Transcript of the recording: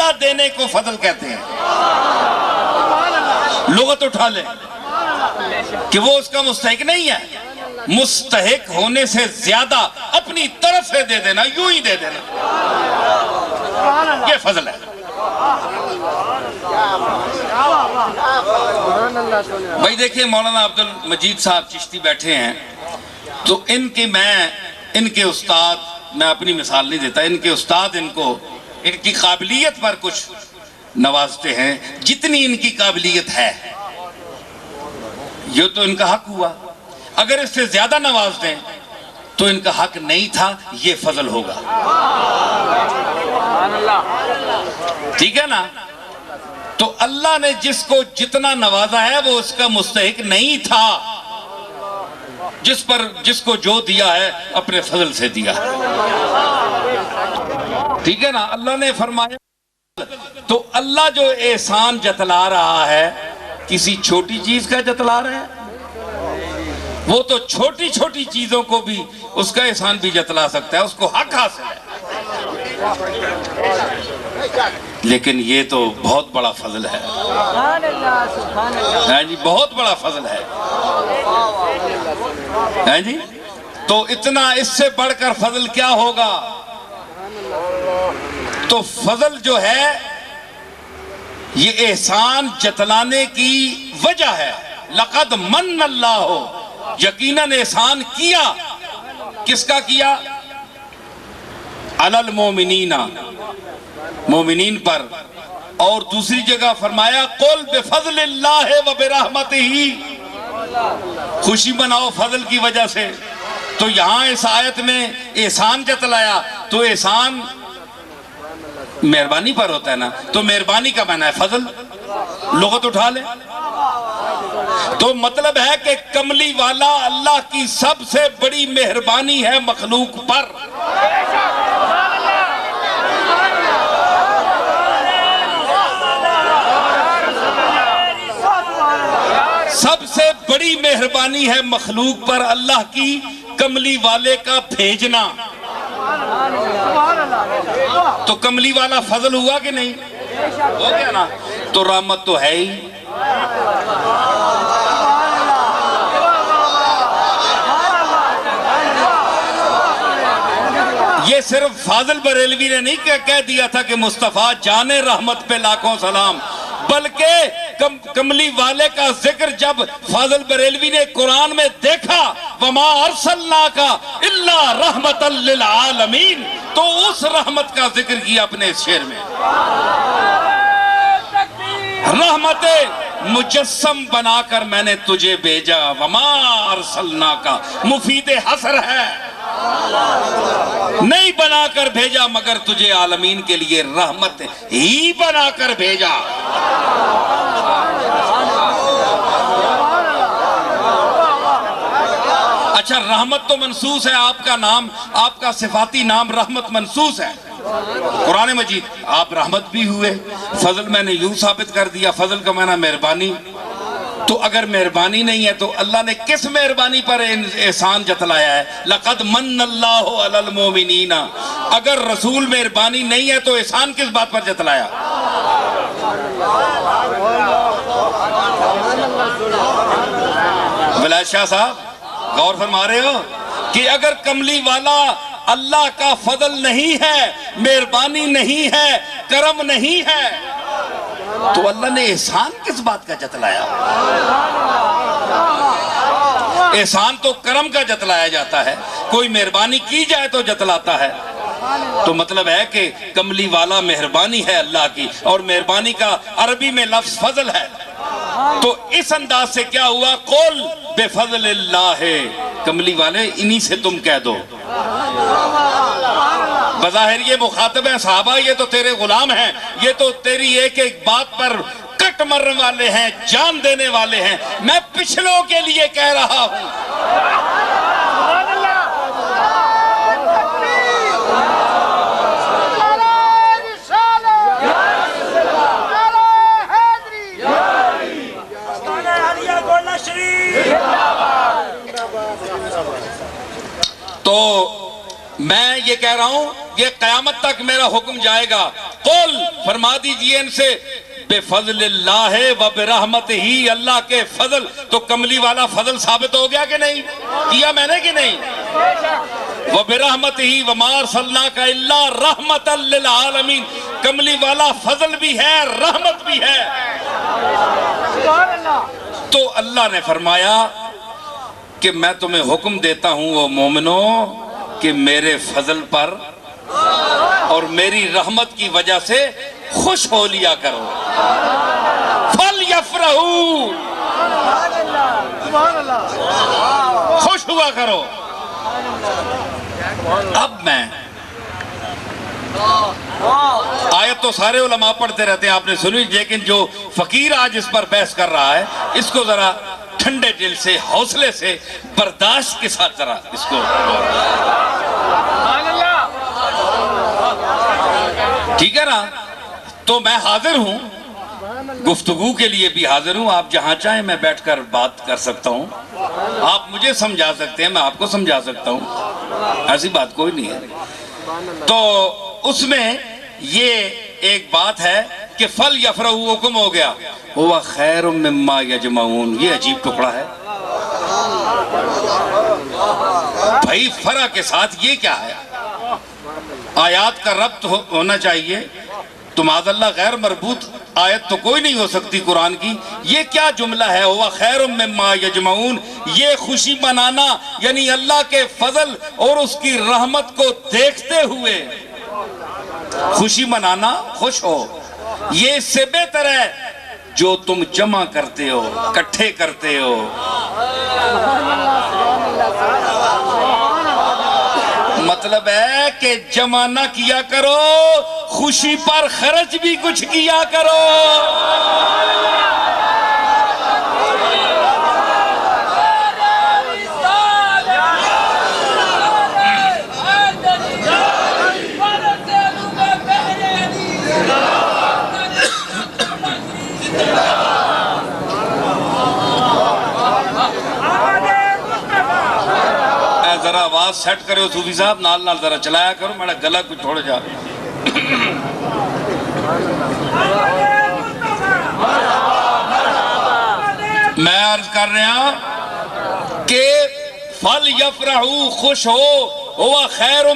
زیادہ دینے کو فضل کہتے ہیں. لغت اٹھا لے کہ وہ اس کا مستحق نہیں ہے. مستحق ہونے سے زیادہ اپنی طرف سے دے دینا, یوں ہی دے دینا, یہ فضل ہے. بھائی دیکھیں, مولانا عبد المجید صاحب چشتی بیٹھے ہیں, تو ان کے استاد, میں اپنی مثال نہیں دیتا, ان کے استاد ان کی قابلیت پر کچھ نوازتے ہیں جتنی ان کی قابلیت ہے. یہ تو ان کا حق ہوا. اگر اس سے زیادہ نواز دیں تو ان کا حق نہیں تھا, یہ فضل ہوگا. ٹھیک ہے نا؟ تو اللہ نے جس کو جتنا نوازا ہے وہ اس کا مستحق نہیں تھا. جس کو جو دیا ہے اپنے فضل سے دیا. ٹھیک ہے نا؟ اللہ نے فرمایا, تو اللہ جو احسان جتلا رہا ہے کسی چھوٹی چیز کا جتلا رہا ہے. وہ تو چھوٹی چھوٹی چیزوں کو بھی اس کا احسان بھی جتلا سکتا ہے, اس کو حق حاصل ہے. لیکن یہ تو بہت بڑا فضل ہے. جی بہت بڑا فضل ہے. جی تو اتنا اس سے بڑھ کر فضل کیا ہوگا؟ تو فضل جو ہے یہ احسان جتلانے کی وجہ ہے. لقد من اللہ, یقیناً احسان کیا. کس کا کیا؟ علی المومنین, مومنین پر. اور دوسری جگہ فرمایا قل بفضل اللہ وبرحمتہ, خوشی مناؤ فضل کی وجہ سے. تو یہاں اس آیت میں احسان جتلایا, تو احسان مہربانی پر ہوتا ہے نا, تو مہربانی کا معنی ہے فضل. لغت اٹھا لے تو مطلب ہے کہ کملی والا اللہ کی سب سے بڑی مہربانی ہے مخلوق پر. سب سے بڑی مہربانی ہے مخلوق پر اللہ کی کملی والے کا بھیجنا. تو کملی والا فضل ہوا کہ نہیں؟ ہو گیا نا. تو رحمت تو ہے ہی. یہ صرف فاضل بریلوی نے نہیں کہہ دیا تھا کہ مصطفیٰ جان رحمت پہ لاکھوں سلام, بلکہ کملی والے کا ذکر جب فاضل بریلوی نے قرآن میں دیکھا وما ارسلناک الا رحمت للعالمین, تو اس رحمت کا ذکر کیا اپنے اس شعر میں. رحمت مجسم بنا کر میں نے تجھے بھیجا. وما ارسلناک مفید حسر ہے, نہیں بنا کر بھیجا مگر تجھے عالمین کے لیے رحمت ہی بنا کر بھیجا. اچھا, رحمت تو منصوص ہے, آپ کا نام, آپ کا صفاتی نام رحمت منصوص ہے قرآن مجید. آپ رحمت بھی ہوئے. فضل میں نے یوں ثابت کر دیا, فضل کا معنی مہربانی. تو اگر مہربانی نہیں ہے تو اللہ نے کس مہربانی پر احسان جتلایا ہے؟ لقد من اللہ علی المومنین. اگر رسول مہربانی نہیں ہے تو احسان کس بات پر جتلایا؟ ولایت شاہ صاحب غور فرما رہے ہو کہ اگر کملی والا اللہ کا فضل نہیں ہے, مہربانی نہیں ہے, کرم نہیں ہے, تو اللہ نے احسان کس بات کا جتلایا؟ احسان تو کرم کا جتلایا جاتا ہے, کوئی مہربانی کی جائے تو جتلاتا ہے. تو مطلب ہے کہ کملی والا مہربانی ہے اللہ کی, اور مہربانی کا عربی میں لفظ فضل ہے. تو اس انداز سے کیا ہوا؟ قول بفضل اللہ, کملی والے انہی سے تم کہہ دو. بظاہر یہ مخاطب ہیں صحابہ, یہ تو تیرے غلام ہیں, یہ تو تیری ایک ایک بات پر کٹ مرنے والے ہیں, جان دینے والے ہیں. میں پچھلوں کے لیے کہہ رہا ہوں. تو میں یہ کہہ رہا ہوں, یہ قیامت تک میرا حکم جائے گا. قل فرما دیجئے ان سے بفضل اللہ و برحمت ہی، اللہ کے فضل تو کملی والا فضل ثابت ہو گیا کہ نہیں؟ کیا میں نے کہ نہیں؟ و برحمت ہی وما ارسلناک الا رحمتا للعالمین، کملی والا فضل بھی ہے رحمت بھی ہے۔ تو اللہ نے فرمایا کہ میں تمہیں حکم دیتا ہوں وہ مومنو کہ میرے فضل پر اور میری رحمت کی وجہ سے خوش ہو لیا کرو۔ فَلْيَفْرَحُوا، خوش ہوا کرو۔ اب میں آیت تو سارے علماء پڑھتے رہتے ہیں، آپ نے سنی، لیکن جو فقیر آج اس پر بحث کر رہا ہے اس کو ذرا ٹھنڈے دل سے، حوصلے سے، برداشت کے ساتھ ذرا اس کو، ٹھیک ہے نا؟ تو میں حاضر ہوں، گفتگو کے لیے بھی حاضر ہوں، آپ جہاں چاہیں میں بیٹھ کر بات کر سکتا ہوں، آپ مجھے سمجھا سکتے ہیں، میں آپ کو سمجھا سکتا ہوں، ایسی بات کوئی نہیں ہے۔ تو اس میں یہ ایک بات ہے کہ فل یفرحوا حکم ہو گیا، ہوا خیر مما یجمعون، یہ عجیب ٹکڑا ہے بھائی، فرح کے ساتھ یہ کیا ہے؟ آیات کا ربط ہونا چاہیے، تو معاذ اللہ غیر مربوط آیت تو کوئی نہیں ہو سکتی قرآن کی۔ یہ کیا جملہ ہے، ہوا خیر مما یجمعون، یہ خوشی منانا یعنی اللہ کے فضل اور اس کی رحمت کو دیکھتے ہوئے خوشی منانا، خوش ہو، یہ اس سے بہتر ہے جو تم جمع کرتے ہو، اکٹھے کرتے ہو۔ مطلب ہے کہ جمع نہ کیا کرو، خوشی پر خرچ بھی کچھ کیا کرو۔ ذرا آواز سیٹ کرے ہو صوفی صاحب، نال نال ذرا چلایا کرو، میرا گلا کچھ تھوڑا جا۔ میں عرض کر رہا کہ فَلْيَفْرَحُوا، خوش ہو، ہوا خیر